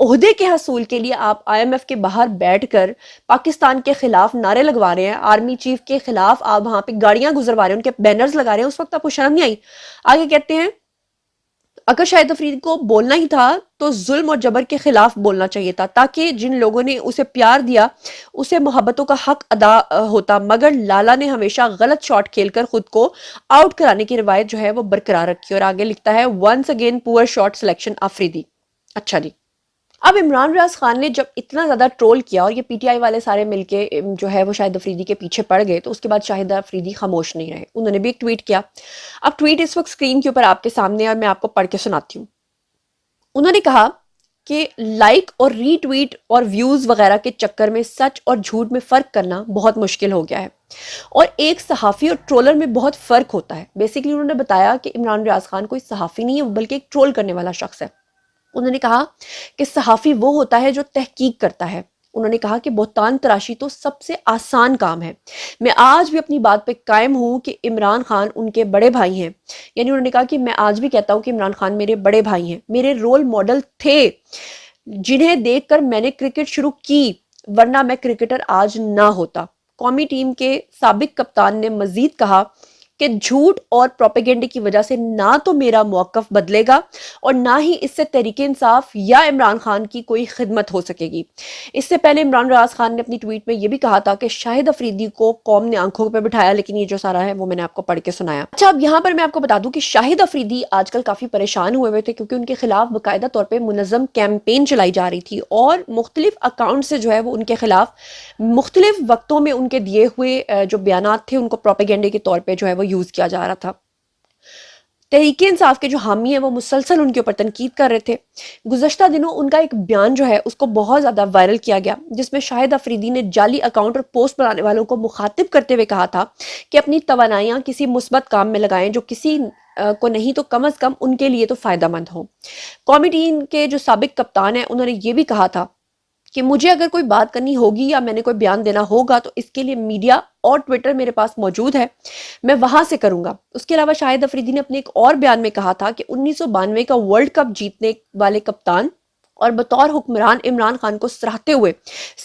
عہدے کے حصول کے لیے آپ IMF کے باہر بیٹھ کر پاکستان کے خلاف نعرے لگوا رہے ہیں، آرمی چیف کے خلاف آپ وہاں پہ گاڑیاں گزروا رہے ہیں، ان کے بینرز لگا رہے ہیں، اس وقت آپ کو شرم نہیں آئی؟ آگے کہتے ہیں اگر شاہد افریدی کو بولنا ہی تھا تو ظلم اور جبر کے خلاف بولنا چاہیے تھا، تاکہ جن لوگوں نے اسے پیار دیا اسے محبتوں کا حق ادا ہوتا، مگر لالا نے ہمیشہ غلط شاٹ کھیل کر خود کو آؤٹ کرانے کی روایت جو ہے وہ برقرار رکھی۔ اور آگے لکھتا ہے once again poor shot selection Afridi. اچھا جی، اب عمران ریاض خان نے جب اتنا زیادہ ٹرول کیا اور یہ PTI والے سارے مل کے جو ہے وہ شاہد افریدی کے پیچھے پڑ گئے، تو اس کے بعد شاہد افریدی خاموش نہیں رہے، انہوں نے بھی ایک ٹویٹ کیا۔ اب ٹویٹ اس وقت اسکرین کے اوپر آپ کے سامنے ہے اور میں آپ کو پڑھ کے سناتی ہوں۔ انہوں نے کہا کہ لائک اور ری ٹویٹ اور ویوز وغیرہ کے چکر میں سچ اور جھوٹ میں فرق کرنا بہت مشکل ہو گیا ہے، اور ایک صحافی اور ٹرولر میں بہت فرق ہوتا ہے۔ بیسیکلی انہوں نے بتایا کہ عمران ریاض خان کوئی صحافی نہیں ہے بلکہ ایک ٹرول کرنے والا شخص ہے۔ انہوں نے کہا کہ صحافی وہ ہوتا ہے جو تحقیق کرتا ہے۔ انہوں نے کہا کہ بہتان تراشی تو سب سے آسان کام ہے۔ میں آج بھی اپنی بات پہ قائم ہوں کہ عمران خان ان کے بڑے بھائی ہیں، یعنی انہوں نے کہا کہ میں آج بھی کہتا ہوں کہ عمران خان میرے بڑے بھائی ہیں، میرے رول ماڈل تھے جنہیں دیکھ کر میں نے کرکٹ شروع کی، ورنہ میں کرکٹر آج نہ ہوتا۔ قومی ٹیم کے سابق کپتان نے مزید کہا کہ جھوٹ اور پروپیگنڈے کی وجہ سے نہ تو میرا موقف بدلے گا اور نہ ہی اس سے تحریک انصاف یا عمران خان کی کوئی خدمت ہو سکے گی۔ اس سے پہلے عمران ریاض خان نے اپنی ٹویٹ میں یہ بھی کہا تھا کہ شاہد افریدی کو قوم نے آنکھوں پہ بٹھایا، لیکن یہ جو سارا ہے وہ میں نے آپ کو پڑھ کے سنایا۔ اچھا، اب یہاں پر میں آپ کو بتا دوں کہ شاہد افریدی آج کل کافی پریشان ہوئے تھے، کیونکہ ان کے خلاف باقاعدہ طور پہ منظم کیمپین چلائی جا رہی تھی اور مختلف اکاؤنٹ سے جو ہے وہ ان کے خلاف مختلف وقتوں میں ان کے دیے ہوئے جو بیانات تھے ان کو پروپیگنڈے کے طور پہ جو ہے وہ یوز کیا جا رہا تھا۔ تحریک انصاف کے جو حامی ہیں وہ مسلسل ان کے اوپر تنقید کر رہے تھے۔ گزشتہ دنوں ان کا ایک بیان جو ہے اس کو بہت زیادہ وائرل کیا گیا، جس میں شاہد افریدی نے جعلی اکاؤنٹ اور پوسٹ بنانے والوں کو مخاطب کرتے ہوئے کہا تھا کہ اپنی توانائیاں کسی مثبت کام میں لگائیں جو کسی کو نہیں تو کم از کم ان کے لیے تو فائدہ مند ہو۔ قومی ٹیم کے جو سابق کپتان ہیں انہوں نے یہ بھی کہا تھا کہ مجھے اگر کوئی بات کرنی ہوگی یا میں نے کوئی بیان دینا ہوگا تو اس کے لیے میڈیا اور ٹویٹر میرے پاس موجود ہے، میں وہاں سے کروں گا۔ اس کے علاوہ شاہد افریدی نے اپنے ایک اور بیان میں کہا تھا کہ 1992 کا ورلڈ کپ جیتنے والے کپتان اور بطور حکمران عمران خان کو سراہتے ہوئے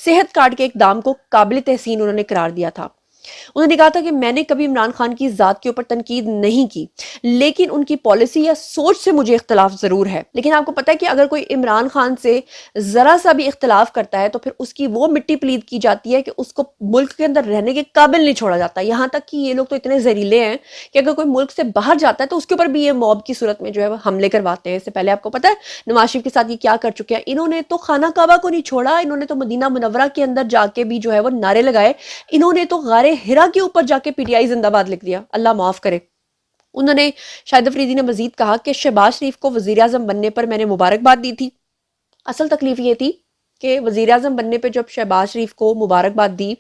صحت کارڈ کے اقدام کو قابل تحسین انہوں نے قرار دیا تھا۔ انہوں نے کہا تھا کہ میں نے کبھی عمران خان کی ذات کے اوپر تنقید نہیں کی، لیکن ان کی پالیسی یا سوچ سے مجھے اختلاف ضرور ہے۔ لیکن آپ کو پتہ ہے کہ اگر کوئی عمران خان سے ذرا سا بھی اختلاف کرتا ہے تو پھر اس کی وہ مٹی پلید کی جاتی ہے کہ اس کو ملک کے اندر رہنے کے قابل نہیں چھوڑا جاتا۔ یہاں تک کہ یہ لوگ تو اتنے زہریلے ہیں کہ اگر کوئی ملک سے باہر جاتا ہے تو اس کے اوپر بھی یہ موب کی صورت میں جو ہے وہ حملے کرواتے ہیں۔ اس سے پہلے آپ کو پتہ ہے نواز شریف کے ساتھ یہ کیا کر چکے ہیں، انہوں نے تو خانہ کعبہ کو نہیں چھوڑا، انہوں نے تو مدینہ منورہ کے اندر جا کے بھی جو ہے وہ نعرے لگائے، انہوں نے تو غار ہرا کے اوپر جا کے PTI زندہ باد لکھ دیا، اللہ معاف کرے۔ انہوں نے شاہد افریدی نے مزید کہا کہ شہباز شریف کو وزیر اعظم بننے پر میں نے مبارکباد دی تھی۔ اصل تکلیف یہ تھی کہ وزیر اعظم بننے پہ جب شہباز شریف کو مبارکباد دی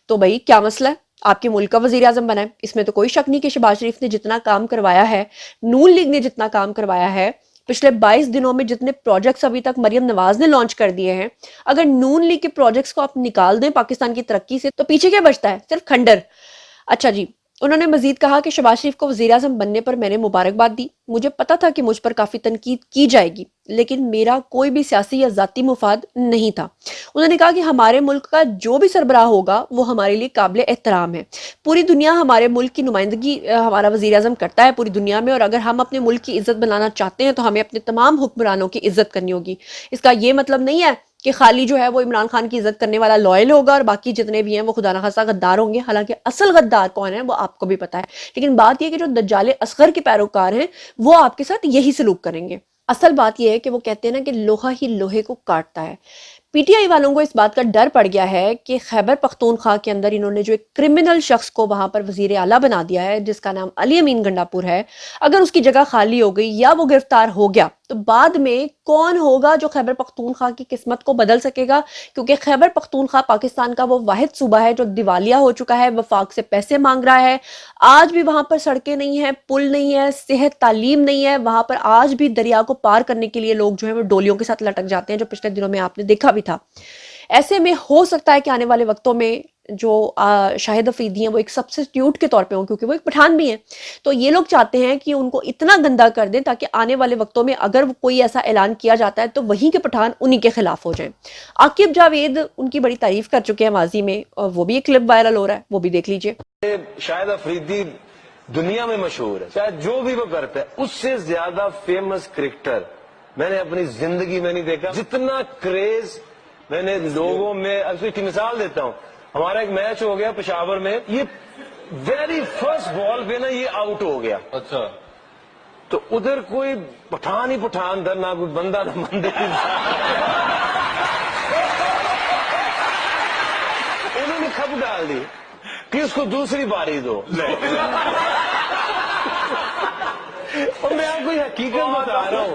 تو بھائی کیا مسئلہ ہے، آپ کے ملک کا وزیر اعظم بنا ہے، اس میں تو کوئی شک نہیں کہ شہباز شریف نے جتنا کام کروایا ہے، نون لیگ نے جتنا کام کروایا ہے، پچھلے 22 دنوں میں جتنے پروجیکٹس ابھی تک مریم نواز نے لانچ کر دیے ہیں، اگر نون لیگ کے پروجیکٹس کو آپ نکال دیں پاکستان کی ترقی سے تو پیچھے کیا بچتا ہے؟ صرف کھنڈر۔ اچھا جی، انہوں نے مزید کہا کہ شہباز شریف کو وزیر اعظم بننے پر میں نے مبارکباد دی، مجھے پتا تھا کہ مجھ پر کافی تنقید کی جائے گی، لیکن میرا کوئی بھی سیاسی یا ذاتی مفاد نہیں تھا۔ انہوں نے کہا کہ ہمارے ملک کا جو بھی سربراہ ہوگا وہ ہمارے لیے قابل احترام ہے، پوری دنیا ہمارے ملک کی نمائندگی ہمارا وزیر اعظم کرتا ہے پوری دنیا میں، اور اگر ہم اپنے ملک کی عزت بنانا چاہتے ہیں تو ہمیں اپنے تمام حکمرانوں کی عزت کرنی ہوگی۔ اس کا یہ مطلب نہیں ہے کہ خالی جو ہے وہ عمران خان کی عزت کرنے والا لائل ہوگا اور باقی جتنے بھی ہیں وہ خدا نخواستہ غدار ہوں گے، حالانکہ اصل غدار کون ہے وہ آپ کو بھی پتا ہے، لیکن بات یہ کہ جو دجال اصغر کے پیروکار ہیں وہ آپ کے ساتھ یہی سلوک کریں گے۔ اصل بات یہ ہے کہ وہ کہتے ہیں نا کہ لوہا ہی لوہے کو کاٹتا ہے۔ PTI والوں کو اس بات کا ڈر پڑ گیا ہے کہ خیبر پختونخوا کے اندر انہوں نے جو ایک کرمنل شخص کو وہاں پر وزیر اعلیٰ بنا دیا ہے جس کا نام علی امین گنڈاپور ہے، اگر اس کی جگہ خالی ہو گئی یا وہ گرفتار ہو گیا تو بعد میں کون ہوگا جو خیبر پختونخوا کی قسمت کو بدل سکے گا؟ کیونکہ خیبر پختونخوا پاکستان کا وہ واحد صوبہ ہے جو دیوالیہ ہو چکا ہے، وفاق سے پیسے مانگ رہا ہے، آج بھی وہاں پر سڑکیں نہیں ہیں، پل نہیں ہے، صحت تعلیم نہیں ہے، وہاں پر آج بھی دریا کو پار کرنے کے لیے لوگ جو ہیں وہ ڈولیوں کے ساتھ لٹک جاتے ہیں، جو پچھلے دنوں میں آپ نے دیکھا بھی تھا۔ ایسے میں ہو سکتا ہے کہ آنے والے وقتوں میں جو شاہد افریدی ہیں وہ ایک سبسٹیوٹ کے طور پہ ہوں، کیونکہ وہ ایک پٹھان بھی ہیں. تو یہ لوگ چاہتے ہیں کہ ان کو اتنا گندا کر دیں تاکہ آنے والے وقتوں میں اگر کوئی ایسا اعلان کیا جاتا ہے تو وہیں کے پٹھان انہی کے خلاف ہو جائیں. عاقب جاوید ان کی بڑی تعریف کر چکے ہیں ماضی میں، اور وہ بھی ایک کلپ وائرل ہو رہا ہے، وہ بھی دیکھ لیجئے. شاہد افریدی دنیا میں مشہور ہے، شاید جو بھی وہ کرتا ہے اس سے زیادہ فیمس کرکٹر میں نے اپنی زندگی میں نہیں دیکھا. جتنا کریز میں نے لوگوں میں، اب اس کی مثال دیتا ہوں، ہمارا ایک میچ ہو گیا پشاور میں، یہ ویری فرسٹ بال پہ نا یہ آؤٹ ہو گیا. اچھا، تو ادھر کوئی پٹھان ہی پٹھان تھا، نہ کوئی بندہ نہ بندے. انہوں نے کھپ ڈال دی کہ اس کو دوسری باری دو. اور میں آپ کو یہ حقیقت بتا رہا ہوں،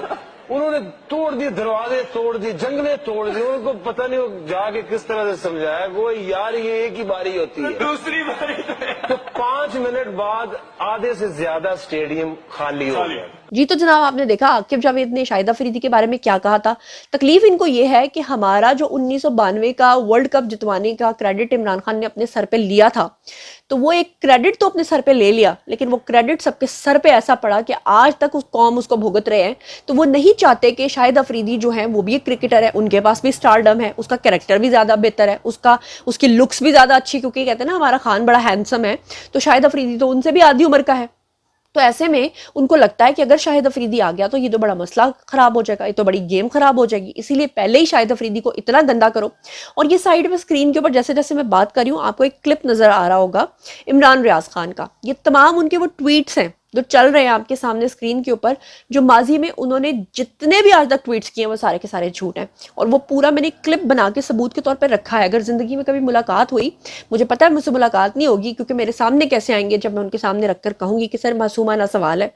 انہوں نے توڑ دیے دروازے، توڑ دیے جنگلے، توڑ دیے. ان کو پتہ نہیں وہ جا کے کس طرح سے سمجھایا وہ یار یہ ایک ہی باری ہوتی ہے، دوسری باری. تو 5 منٹ بعد آدھے سے زیادہ سٹیڈیم خالی ہو گیا. جی تو جناب آپ نے دیکھا عاقب جاوید نے شاہد افریدی کے بارے میں کیا کہا تھا. تکلیف ان کو یہ ہے کہ ہمارا جو 1992 کا ورلڈ کپ جتوانے کا کریڈٹ عمران خان نے اپنے سر پہ لیا تھا، تو وہ ایک کریڈٹ تو اپنے سر پہ لے لیا، لیکن وہ کریڈٹ سب کے سر پہ ایسا پڑا کہ آج تک اس قوم اس کو بھگت رہے ہیں. تو وہ نہیں چاہتے کہ شاہد افریدی جو ہیں وہ بھی ایک کرکٹر ہے، ان کے پاس بھی سٹارڈم ہے، اس کا کریکٹر بھی زیادہ بہتر ہے، اس کی لکس بھی زیادہ اچھی، کیونکہ کہتے ہیں نا ہمارا خان بڑا ہینڈسم ہے، تو شاہد افریدی تو ان سے بھی آدھی عمر کا ہے. تو ایسے میں ان کو لگتا ہے کہ اگر شاہد افریدی آ گیا تو یہ تو بڑا مسئلہ خراب ہو جائے گا، یہ تو بڑی گیم خراب ہو جائے گی، اسی لیے پہلے ہی شاہد افریدی کو اتنا گندا کرو. اور یہ سائیڈ میں اسکرین کے اوپر جیسے جیسے میں بات کر رہی ہوں آپ کو ایک کلپ نظر آ رہا ہوگا عمران ریاض خان کا. یہ تمام ان کے وہ ٹویٹس ہیں جو چل رہے ہیں آپ کے سامنے اسکرین کے اوپر، جو ماضی میں انہوں نے جتنے بھی آج تک ٹویٹس کیے ہیں وہ سارے کے سارے جھوٹ ہیں. اور وہ پورا میں نے کلپ بنا کے ثبوت کے طور پہ رکھا ہے. اگر زندگی میں کبھی ملاقات ہوئی، مجھے پتا ہے مجھ سے ملاقات نہیں ہوگی، کیونکہ میرے سامنے کیسے آئیں گے جب میں ان کے سامنے رکھ کر کہوں گی کہ سر معصومانہ سوال ہے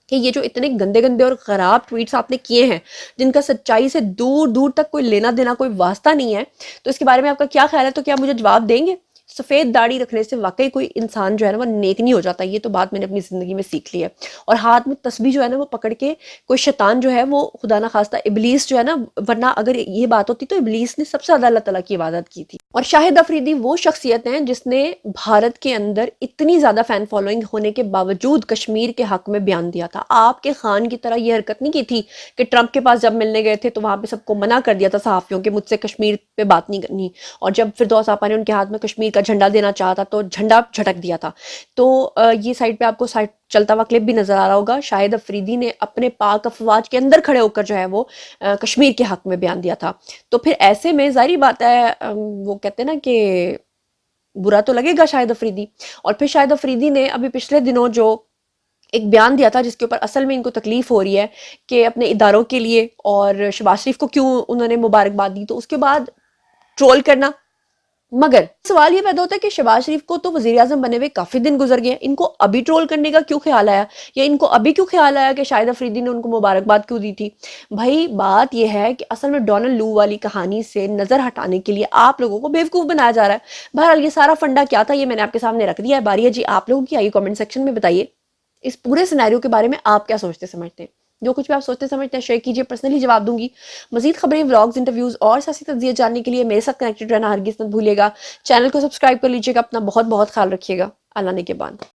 کہ یہ جو اتنے گندے گندے اور خراب ٹویٹس آپ نے کیے ہیں جن کا سچائی سے دور دور تک کوئی لینا دینا کوئی واسطہ نہیں ہے، تو اس کے بارے میں آپ کا کیا خیال ہے؟ تو کیا مجھے جواب دیں گے؟ سفید داڑھی رکھنے سے واقعی کوئی انسان جو ہے نا وہ نیک نہیں ہو جاتا. یہ تو بات میں نے اپنی زندگی میں سیکھ لی ہے. اور ہاتھ میں تسبیح جو ہے نا وہ پکڑ کے کوئی شیطان جو ہے وہ خدا نہ خواستہ ابلیس جو ہے نا، ورنہ اگر یہ بات ہوتی تو ابلیس نے سب سے زیادہ اللہ تعالیٰ کی عبادت کی تھی. اور شاہد افریدی وہ شخصیت ہیں جس نے بھارت کے اندر اتنی زیادہ فین فالوئنگ ہونے کے باوجود کشمیر کے حق میں بیان دیا تھا. آپ کے خان کی طرح یہ حرکت نہیں کی تھی کہ ٹرمپ کے پاس جب ملنے گئے تھے تو وہاں پہ سب کو منع کر دیا تھا صحافیوں کے مجھ سے کشمیر پہ بات نہیں کرنی، اور جب فردوس آپا نے ان کے ہاتھ میں کشمیر کا جھنڈا دینا چاہا تھا تو جھنڈا جھٹک دیا تھا. تو یہ سائڈ پہ آپ کو چلتا ہوا کلپ بھی نظر آ رہا ہوگا. شاہد افریدی نے اپنے پاک افواج کے اندر کھڑے ہو کر جو ہے وہ کشمیر کے حق میں بیان دیا تھا. تو پھر ایسے میں ظاہری بات ہے وہ کہتے ہیں نا کہ برا تو لگے گا شاہد افریدی. اور پھر شاہد افریدی نے ابھی پچھلے دنوں جو ایک بیان دیا تھا جس کے اوپر اصل میں ان کو تکلیف ہو رہی ہے کہ اپنے اداروں کے لیے اور شہباز شریف کو کیوں انہوں نے مبارکباد دی، تو اس کے بعد ٹرول کرنا. مگر سوال یہ پیدا ہوتا ہے کہ شہباز شریف کو تو وزیر اعظم بنے ہوئے کافی دن گزر گئے، ان کو ابھی ٹرول کرنے کا کیوں خیال آیا، یا ان کو ابھی کیوں خیال آیا کہ شاہد افریدی نے ان کو مبارکباد کیوں دی تھی؟ بھائی بات یہ ہے کہ اصل میں ڈونلڈ لو والی کہانی سے نظر ہٹانے کے لیے آپ لوگوں کو بیوقوف بنایا جا رہا ہے. بہرحال یہ سارا فنڈا کیا تھا یہ میں نے آپ کے سامنے رکھ دیا ہے. باری ہے جی آپ لوگوں کی، آئیے کامنٹ سیکشن میں بتائیے اس پورے سینیریو کے بارے میں آپ کیا سوچتے سمجھتے ہیں. جو کچھ بھی آپ سوچتے سمجھتے ہیں شیئر کیجئے، پرسنلی جواب دوں گی. مزید خبریں، ولاگز، انٹرویوز اور سیاسی تجزیے جاننے کے لیے میرے ساتھ کنیکٹڈ رہنا ہرگز مت بھولیے گا. چینل کو سبسکرائب کر لیجئے گا. اپنا بہت بہت خیال رکھیے گا. اللہ نے کے بعد.